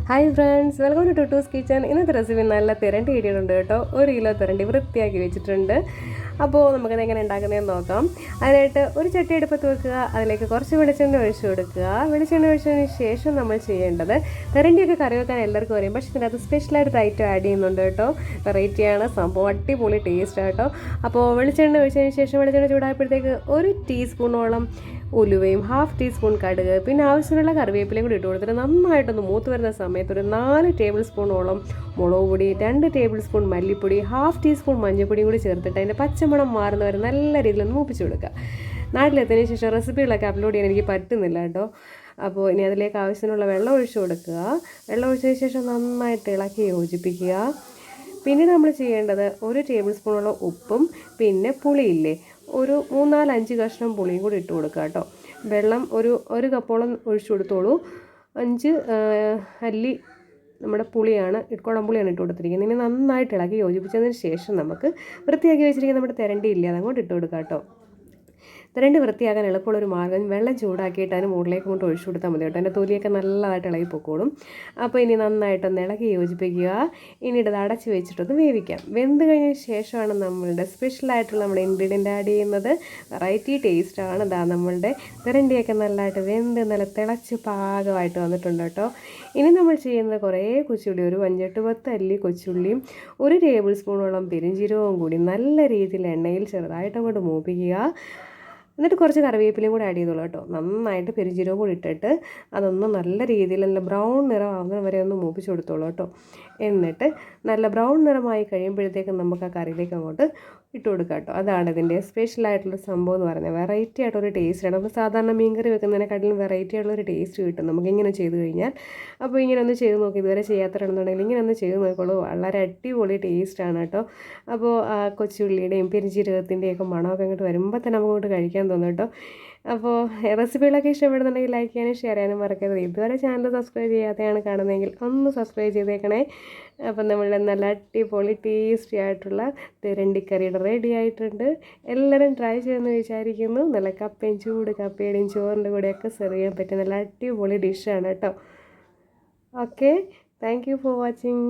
Hi friends, welcome to ടൂട്ടൂസ് kitchen. ഇന്നത്തെ recipe നല്ല തിരണ്ടി കിട്ടിയിട്ടുണ്ട് കേട്ടോ. 1 കിലോ തിരണ്ടി വൃത്തിയാക്കി വെച്ചിട്ടുണ്ട്. അപ്പോൾ നമുക്കത് എങ്ങനെ ഉണ്ടാക്കുന്നതെന്ന് നോക്കാം. അതിനായിട്ട് ഒരു ചട്ടി അടുപ്പത്ത് വെക്കുക, അതിലേക്ക് കുറച്ച് വെളിച്ചെണ്ണ ഒഴിച്ചു കൊടുക്കുക. വെളിച്ചെണ്ണ ഒഴിച്ചതിന് ശേഷം നമ്മൾ ചെയ്യേണ്ടത്, തിരണ്ടിയൊക്കെ കറി വെക്കാൻ എല്ലാവർക്കും അറിയാം, പക്ഷേ ഇതിനകത്ത് സ്പെഷ്യലായിട്ട് ഐറ്റം ആഡ് ചെയ്യുന്നുണ്ട് കേട്ടോ. വെറൈറ്റിയാണ് സംഭവം, അടിപൊളി ടേസ്റ്റ് കേട്ടോ. അപ്പോൾ വെളിച്ചെണ്ണ ഒഴിച്ചതിന് ശേഷം വെളിച്ചെണ്ണ ചൂടായപ്പോഴത്തേക്ക് 1 ടീസ്പൂണോളം ഉലുവയും 1/2 ടീസ്പൂൺ കടുക്, പിന്നെ ആവശ്യമുള്ള കറിവേപ്പിലയും കൂടി ഇട്ട് കൊടുത്തിട്ട് നന്നായിട്ടൊന്ന് മൂത്ത് വരുന്ന സമയത്ത് ഒരു 4 ടേബിൾ സ്പൂണോളം മുളക് പൊടി, 2 ടേബിൾ സ്പൂൺ മല്ലിപ്പൊടി, 1/2 ടീസ്പൂൺ മഞ്ഞൾപ്പൊടിയും കൂടി ചേർത്തിട്ട് അതിൻ്റെ പച്ചമണം മാറുന്നവരെ നല്ല രീതിയിൽ ഒന്ന് മൂപ്പിച്ച് കൊടുക്കുക. നാട്ടിലെത്തിയതിന് ശേഷം റെസിപ്പികളൊക്കെ അപ്ലോഡ് ചെയ്യാൻ എനിക്ക് പറ്റുന്നില്ല കേട്ടോ. അപ്പോൾ ഇനി അതിലേക്ക് ആവശ്യത്തിനുള്ള വെള്ളം ഒഴിച്ച് കൊടുക്കുക. വെള്ളം ഒഴിച്ചതിന് ശേഷം നന്നായിട്ട് ഇളക്കി യോജിപ്പിക്കുക. പിന്നെ നമ്മൾ ചെയ്യേണ്ടത് 1 ടേബിൾ സ്പൂണോളം ഉപ്പും പിന്നെ പുളിയില്ലേ, ഒരു 3-4-5 കഷ്ണം പുളിയും കൂടി ഇട്ട് കൊടുക്കുക കേട്ടോ. വെള്ളം ഒരു കപ്പോളം ഒഴിച്ചു കൊടുത്തോളൂ. 5 അല്ലി നമ്മുടെ പുളിയാണ്, കുടംപുളിയാണ് ഇട്ട് കൊടുത്തിരിക്കുന്നത്. ഇനി നന്നായിട്ട് ഇളക്കി യോജിപ്പിച്ചതിന് ശേഷം നമുക്ക് വൃത്തിയാക്കി വെച്ചിരിക്കുന്ന നമ്മുടെ തിരണ്ടി ഇല്ലേ, അതങ്ങോട്ട് ഇട്ട് കൊടുക്കുക കേട്ടോ. തിരണ്ടി വൃത്തിയാക്കാൻ എളുപ്പമുള്ളൊരു മാർഗ്ഗം, വെള്ളം ചൂടാക്കിയിട്ട് അതിന് മുകളിലേക്ക് കൊണ്ട് ഒഴിച്ചു കൊടുത്താൽ മതി കേട്ടോ. അതിൻ്റെ തൊലിയൊക്കെ നല്ലതായിട്ട് ഇളകി പൊക്കോളും. അപ്പോൾ ഇനി നന്നായിട്ടൊന്ന് ഇളക്കി യോജിപ്പിക്കുക. ഇനി ഇത് അടച്ച് വെച്ചിട്ടൊന്ന് വേവിക്കാം. വെന്ത് കഴിഞ്ഞ ശേഷമാണ് നമ്മളുടെ സ്പെഷ്യലായിട്ടുള്ള നമ്മുടെ ഇൻഗ്രീഡിയൻ്റ് ആഡ് ചെയ്യുന്നത്. വെറൈറ്റി ടേസ്റ്റാണ്. ഇതാ നമ്മളുടെ തിരണ്ടിയൊക്കെ നല്ലതായിട്ട് വെന്ത് നല്ല തിളച്ച് പാകമായിട്ട് വന്നിട്ടുണ്ട് കേട്ടോ. ഇനി നമ്മൾ ചെയ്യുന്നത് കുറേ കൊച്ചുള്ളി, ഒരു 5-10 അല്ലി കൊച്ചുള്ളിയും 1 ടേബിൾ സ്പൂണോളം പെരുംജീരകവും കൂടി നല്ല രീതിയിൽ എണ്ണയിൽ ചെറുതായിട്ട് അങ്ങോട്ട് മൂപ്പിക്കുക. എന്നിട്ട് കുറച്ച് കറിവേപ്പിലയും കൂടി ആഡ് ചെയ്തോളൂ കേട്ടോ. നന്നായിട്ട് പെരുംജീരകം കൂടി ഇട്ടിട്ട് അതൊന്ന് നല്ല രീതിയിൽ നല്ല ബ്രൗൺ നിറം ആവുന്ന വരെ ഒന്ന് മൂപ്പിച്ച് കൊടുത്തോളൂ കേട്ടോ. എന്നിട്ട് നല്ല ബ്രൗൺ നിറമായി കഴിയുമ്പോഴത്തേക്കും നമുക്ക് ആ കറിയിലേക്ക് അങ്ങോട്ട് ഇട്ട് കൊടുക്കുക കേട്ടോ. അതാണ് ഇതിൻ്റെ സ്പെഷ്യലായിട്ടുള്ള സംഭവം എന്ന് പറയുന്നത്. വെറൈറ്റി ആയിട്ടൊരു ടേസ്റ്റാണ്. നമ്മൾ സാധാരണ മീൻകറി വെക്കുന്നതിനെക്കാട്ടിലും വെറൈറ്റി ആയിട്ടുള്ളൊരു ടേസ്റ്റ് കിട്ടും നമുക്കിങ്ങനെ ചെയ്ത് കഴിഞ്ഞാൽ. അപ്പോൾ ഇങ്ങനെ ഒന്ന് ചെയ്ത് നോക്കി, ഇതുവരെ ചെയ്യാത്തവരാണെന്നുണ്ടെങ്കിൽ ഇങ്ങനെ ഒന്ന് ചെയ്ത് നോക്കിക്കോളൂ. വളരെ അടിപൊളി ടേസ്റ്റാണ് കേട്ടോ. അപ്പോൾ കൊച്ചുള്ളിയുടെയും പെരുംജീരകത്തിൻ്റെയൊക്കെ മണമൊക്കെ അങ്ങോട്ട് വരുമ്പോൾ തന്നെ നമുക്ക് കഴിക്കാൻ തോന്നും കേട്ടോ. അപ്പോൾ റെസിപ്പികളൊക്കെ ഇഷ്ടപ്പെടുന്നുണ്ടെങ്കിൽ ലൈക്ക് ചെയ്യാനും ഷെയർ ചെയ്യാനും മറക്കരുത്. ഇതുവരെ ചാനൽ സബ്സ്ക്രൈബ് ചെയ്യാതെയാണ് കാണുന്നതെങ്കിൽ ഒന്ന് സബ്സ്ക്രൈബ് ചെയ്തേക്കണേ. അപ്പം നമ്മളുടെ നല്ല അടിപൊളി ടേസ്റ്റി ആയിട്ടുള്ള തിരണ്ടിക്കറിയുടെ റെഡി ആയിട്ടുണ്ട്. എല്ലാവരും ട്രൈ ചെയ്യുമെന്ന് വിചാരിക്കുന്നു. നല്ല കപ്പയും ചൂട് കപ്പയുടെയും ചോറിൻ്റെ കൂടെയൊക്കെ സെർവ് ചെയ്യാൻ പറ്റിയ നല്ല അടിപൊളി ഡിഷാണ് കേട്ടോ. Okay, thank you for watching.